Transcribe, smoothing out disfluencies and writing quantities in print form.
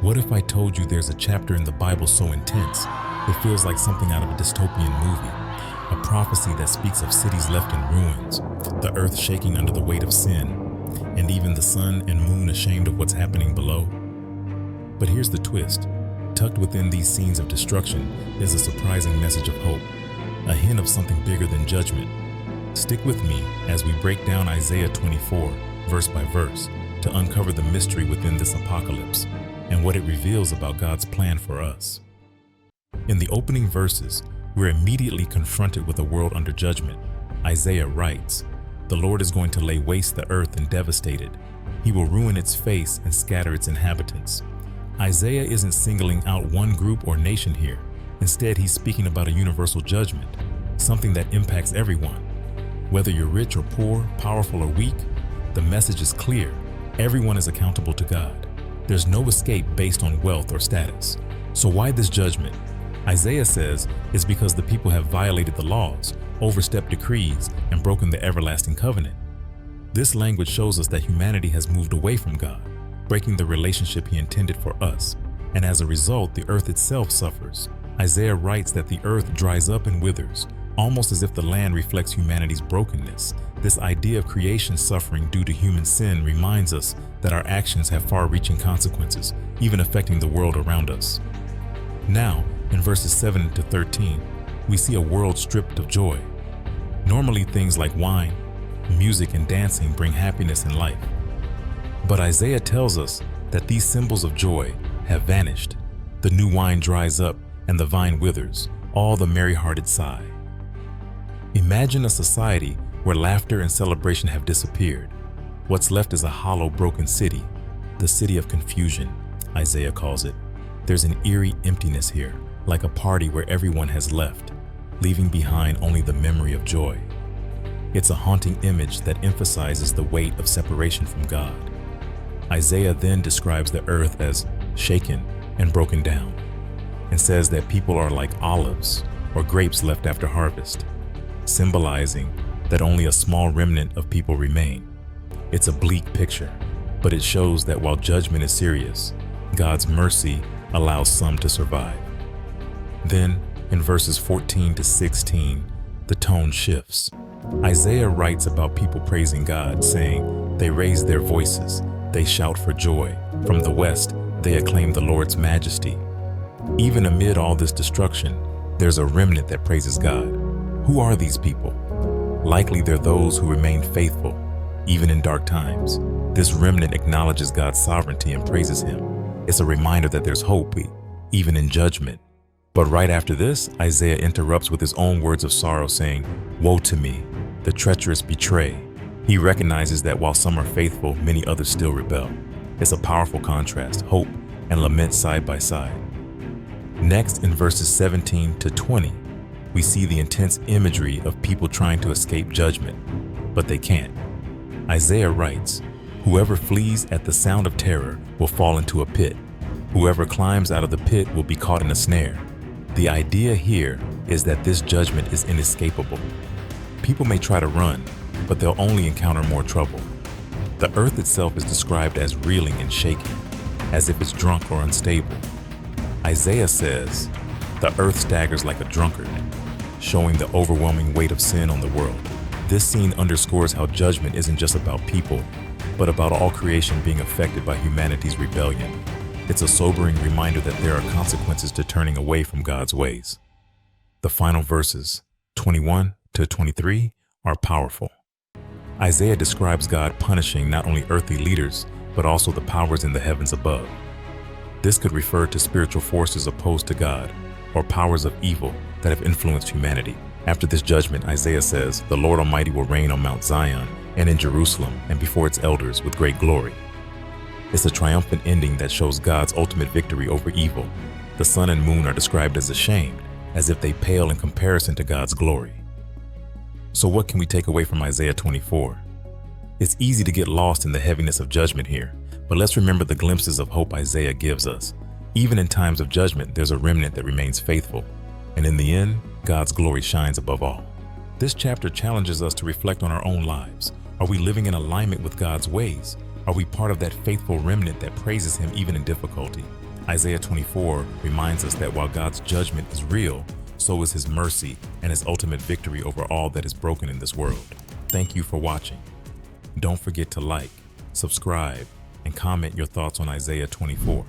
What if I told you there's a chapter in the Bible so intense, it feels like something out of a dystopian movie? A prophecy that speaks of cities left in ruins, the earth shaking under the weight of sin, and even the sun and moon ashamed of what's happening below. But here's the twist. Tucked within these scenes of destruction is a surprising message of hope, a hint of something bigger than judgment. Stick with me as we break down Isaiah 24, verse by verse, to uncover the mystery within this apocalypse and what it reveals about God's plan for us. In the opening verses, we're immediately confronted with a world under judgment. Isaiah writes, "The Lord is going to lay waste the earth and devastate it. He will ruin its face and scatter its inhabitants." Isaiah isn't singling out one group or nation here. Instead, he's speaking about a universal judgment, something that impacts everyone. Whether you're rich or poor, powerful or weak, the message is clear. Everyone is accountable to God. There's no escape based on wealth or status. So why this judgment? Isaiah says it's because the people have violated the laws, overstepped decrees, and broken the everlasting covenant. This language shows us that humanity has moved away from God, breaking the relationship He intended for us, and as a result, the earth itself suffers. Isaiah writes that the earth dries up and withers, almost as if the land reflects humanity's brokenness. This idea of creation suffering due to human sin reminds us that our actions have far-reaching consequences, even affecting the world around us. Now, in verses 7 to 13, we see a world stripped of joy. Normally, things like wine, music, and dancing bring happiness in life. But Isaiah tells us that these symbols of joy have vanished. The new wine dries up and the vine withers, all the merry-hearted sigh. Imagine a society where laughter and celebration have disappeared. What's left is a hollow, broken city, the city of confusion, Isaiah calls it. There's an eerie emptiness here, like a party where everyone has left, leaving behind only the memory of joy. It's a haunting image that emphasizes the weight of separation from God. Isaiah then describes the earth as shaken and broken down, and says that people are like olives or grapes left after harvest, symbolizing that only a small remnant of people remain. It's a bleak picture, but it shows that while judgment is serious, God's mercy allows some to survive. Then, in verses 14 to 16, the tone shifts. Isaiah writes about people praising God, saying, "They raise their voices, they shout for joy. From the west, they acclaim the Lord's majesty." Even amid all this destruction, there's a remnant that praises God. Who are these people? Likely they're those who remain faithful, even in dark times. This remnant acknowledges God's sovereignty and praises Him. It's a reminder that there's hope, even in judgment. But right after this, Isaiah interrupts with his own words of sorrow, saying, "Woe to me, the treacherous betray." He recognizes that while some are faithful, many others still rebel. It's a powerful contrast, hope and lament side by side. Next, in verses 17 to 20, we see the intense imagery of people trying to escape judgment, but they can't. Isaiah writes, "Whoever flees at the sound of terror will fall into a pit. Whoever climbs out of the pit will be caught in a snare." The idea here is that this judgment is inescapable. People may try to run, but they'll only encounter more trouble. The earth itself is described as reeling and shaking, as if it's drunk or unstable. Isaiah says, "The earth staggers like a drunkard," showing the overwhelming weight of sin on the world. This scene underscores how judgment isn't just about people, but about all creation being affected by humanity's rebellion. It's a sobering reminder that there are consequences to turning away from God's ways. The final verses, 21 to 23, are powerful. Isaiah describes God punishing not only earthly leaders, but also the powers in the heavens above. This could refer to spiritual forces opposed to God, or powers of evil that have influenced humanity. After this judgment, Isaiah says, "The Lord Almighty will reign on Mount Zion and in Jerusalem and before its elders with great glory." It's a triumphant ending that shows God's ultimate victory over evil. The sun and moon are described as ashamed, as if they pale in comparison to God's glory. So what can we take away from Isaiah 24? It's easy to get lost in the heaviness of judgment here, but let's remember the glimpses of hope Isaiah gives us. Even in times of judgment, there's a remnant that remains faithful, and in the end, God's glory shines above all. This chapter challenges us to reflect on our own lives. Are we living in alignment with God's ways? Are we part of that faithful remnant that praises Him even in difficulty? Isaiah 24 reminds us that while God's judgment is real, so is His mercy and His ultimate victory over all that is broken in this world. Thank you for watching. Don't forget to like, subscribe, and comment your thoughts on Isaiah 24.